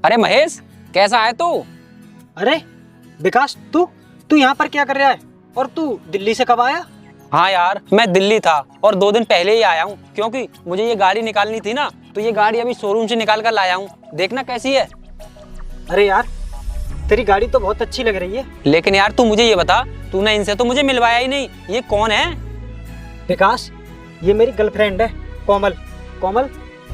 अरे महेश, कैसा है तू? अरे विकास, तू तू यहाँ पर क्या कर रहा है? और तू दिल्ली से कब आया? हाँ यार, मैं दिल्ली था और 2 दिन पहले ही आया हूँ, क्योंकि मुझे ये गाड़ी निकालनी थी ना, तो ये गाड़ी अभी शोरूम से निकाल कर लाया हूँ। देखना कैसी है। अरे यार, तेरी गाड़ी तो बहुत अच्छी लग रही है। लेकिन यार तू मुझे ये बता, तूने इनसे तो मुझे मिलवाया ही नहीं, ये कौन है? विकास, ये मेरी गर्लफ्रेंड है, कोमल। कोमल,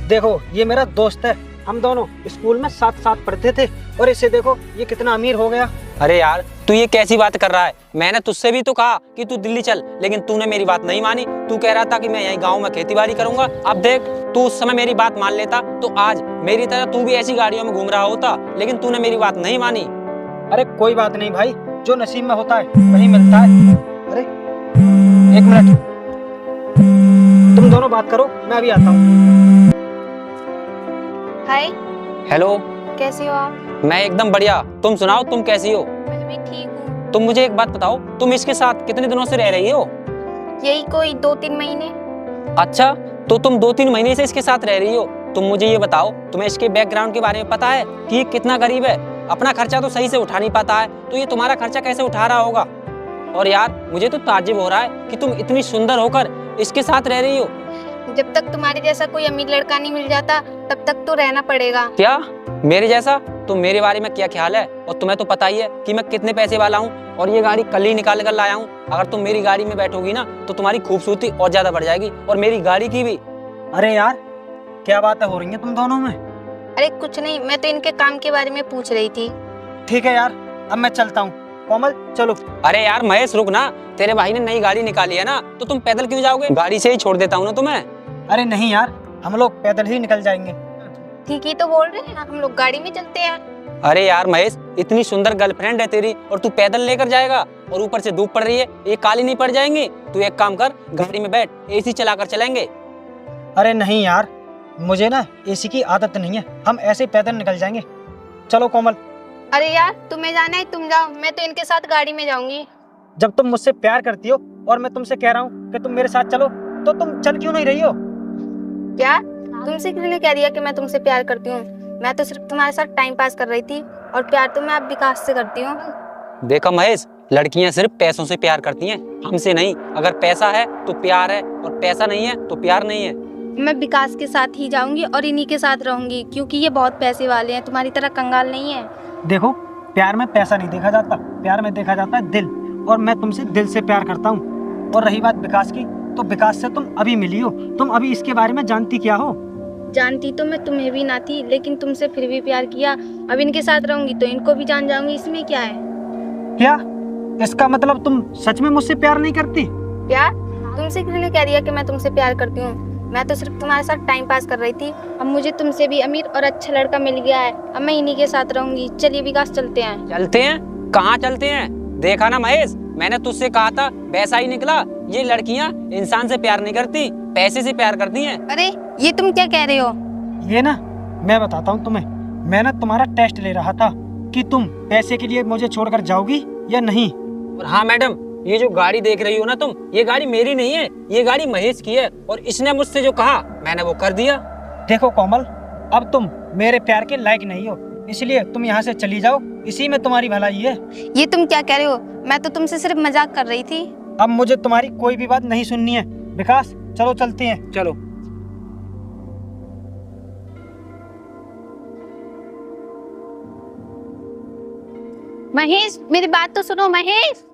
देखो ये मेरा दोस्त है। हम दोनों स्कूल में साथ साथ पढ़ते थे और इसे देखो ये कितना अमीर हो गया। अरे यार, तू ये कैसी बात कर रहा है? मैंने तुझसे भी तो कहा कि तू दिल्ली चल, लेकिन तूने मेरी बात नहीं मानी। तू कह रहा था कि मैं यहीं गांव में खेती बाड़ी करूंगा। अब देख, तू उस समय मेरी बात मान लेता तो आज मेरी तरह तू भी ऐसी गाड़ियों में घूम रहा होता, लेकिन तूने मेरी बात नहीं मानी। अरे कोई बात नहीं भाई, जो नसीब में होता है वही मिलता है। अरे एक मिनट, तुम दोनों बात करो, मैं अभी आता हूँ। हाय, हेलो। कैसे हो आप? मैं एकदम बढ़िया, तुम सुनाओ, तुम कैसी हो? मैं भी ठीक हूँ। तुम मुझे एक बात बताओ, तुम इसके साथ कितने दिनों से रह रही हो? यही कोई 2-3 महीने। अच्छा, तो तुम 2-3 महीने से इसके साथ रह रही हो। तुम मुझे ये बताओ, तुम्हें इसके बैकग्राउंड के बारे में पता है कि ये कितना गरीब है? अपना खर्चा तो सही से उठा नहीं पाता है, तो ये तुम्हारा खर्चा कैसे उठा रहा होगा? और यार, मुझे तो ताज्जुब हो रहा है कि तुम इतनी सुंदर होकर इसके साथ रह रही हो। जब तक तुम्हारे जैसा कोई अमीर लड़का नहीं मिल जाता, तब तक तो रहना पड़ेगा। क्या? मेरे जैसा? तो मेरे बारे में क्या ख्याल है? और तुम्हें तो पता ही है कि मैं कितने पैसे वाला हूँ, और ये गाड़ी कल ही निकाल कर लाया हूँ। अगर तुम मेरी गाड़ी में बैठोगी ना, तो तुम्हारी खूबसूरती और ज्यादा बढ़ जाएगी, और मेरी गाड़ी की भी। अरे यार, क्या बातें हो रही हैं तुम दोनों में? अरे कुछ नहीं, मैं तो इनके काम के बारे में पूछ रही थी। ठीक है यार, अब मैं चलता हूँ। कोमल चलो। अरे यार महेश, रुक ना। तेरे भाई ने नई गाड़ी निकाली है ना, तो तुम पैदल क्यों जाओगे? गाड़ी से ही छोड़ देता हूँ ना तुम्हें। अरे नहीं यार, हम लोग पैदल ही निकल जाएंगे। ठीक ही तो बोल रहे हैं, हम लोग गाड़ी में चलते हैं। अरे यार महेश, इतनी सुंदर गर्लफ्रेंड है तेरी और तू पैदल लेकर जाएगा, और ऊपर से धूप पड़ रही है, ये काली नहीं पड़ जाएंगी? तू एक काम कर, गाड़ी में बैठ, एसी चलाकर चलेंगे। अरे नहीं यार, मुझे ना एसी की आदत नहीं है, हम ऐसे पैदल निकल जाएंगे। चलो कोमल। अरे यार, तुम्हें जाना है तुम जाओ, मैं तो इनके साथ गाड़ी में जाऊंगी। जब तुम मुझसे प्यार करती हो और मैं तुमसे कह रहा हूँ कि तुम मेरे साथ चलो, तो तुम चल क्यों नहीं रही हो? क्या? तुमसे किसने कह दिया कि मैं तुमसे प्यार करती हूँ? मैं तो सिर्फ तुम्हारे साथ टाइम पास कर रही थी, और प्यार तो मैं अब विकास से करती हूँ। देखा महेश, लड़कियां सिर्फ पैसों से प्यार करती हैं, हमसे नहीं। अगर पैसा है तो प्यार है, और पैसा नहीं है तो प्यार नहीं है। मैं विकास के साथ ही जाऊंगी और इन्हीं के साथ रहूंगी, क्योंकि ये बहुत पैसे वाले हैं, तुम्हारी तरह कंगाल नहीं है। देखो, प्यार में पैसा नहीं देखा जाता, प्यार में देखा जाता है दिल, और मैं तुमसे दिल से प्यार करता हूँ। और रही बात विकास की, तो विकास से तुम अभी मिली हो, तुम अभी इसके बारे में जानती क्या हो? जानती तो मैं तुम्हें भी ना थी, लेकिन तुमसे फिर भी प्यार किया। अब इनके साथ रहूंगी तो इनको भी जान जाऊंगी, इसमें क्या है? क्या? इसका मतलब तुम सच में मुझसे प्यार नहीं करती? प्यार? तुमसे किसने कह दिया कि मैं तुमसे प्यार करती हूँ? मैं तो सिर्फ तुम्हारे साथ टाइम पास कर रही थी। अब मुझे तुमसे भी अमीर और अच्छा लड़का मिल गया है, अब मैं इन्हीं के साथ रहूंगी। चलिए विकास, चलते हैं। चलते हैं? कहाँ चलते हैं? देखा ना महेश, मैंने तुझसे कहा था, वैसा ही निकला। ये लड़कियां इंसान से प्यार नहीं करती, पैसे से प्यार करती हैं। अरे ये तुम क्या कह रहे हो? ये ना, मैं बताता हूँ तुम्हें। मैं ना तुम्हारा टेस्ट ले रहा था कि तुम पैसे के लिए मुझे छोड़कर जाओगी या नहीं। और हाँ मैडम, ये जो गाड़ी देख रही हो ना तुम, ये गाड़ी मेरी नहीं है, ये गाड़ी महेश की है, और इसने मुझसे जो कहा मैंने वो कर दिया। देखो कोमल, अब तुम मेरे प्यार के लायक नहीं हो, इसलिए तुम यहाँ से चली जाओ, इसी में तुम्हारी भलाई है। ये तुम क्या कह रहे हो? मैं तो तुमसे सिर्फ मजाक कर रही थी। अब मुझे तुम्हारी कोई भी बात नहीं सुननी है। विकास चलो, चलते हैं। चलो। महेश, मेरी बात तो सुनो महेश।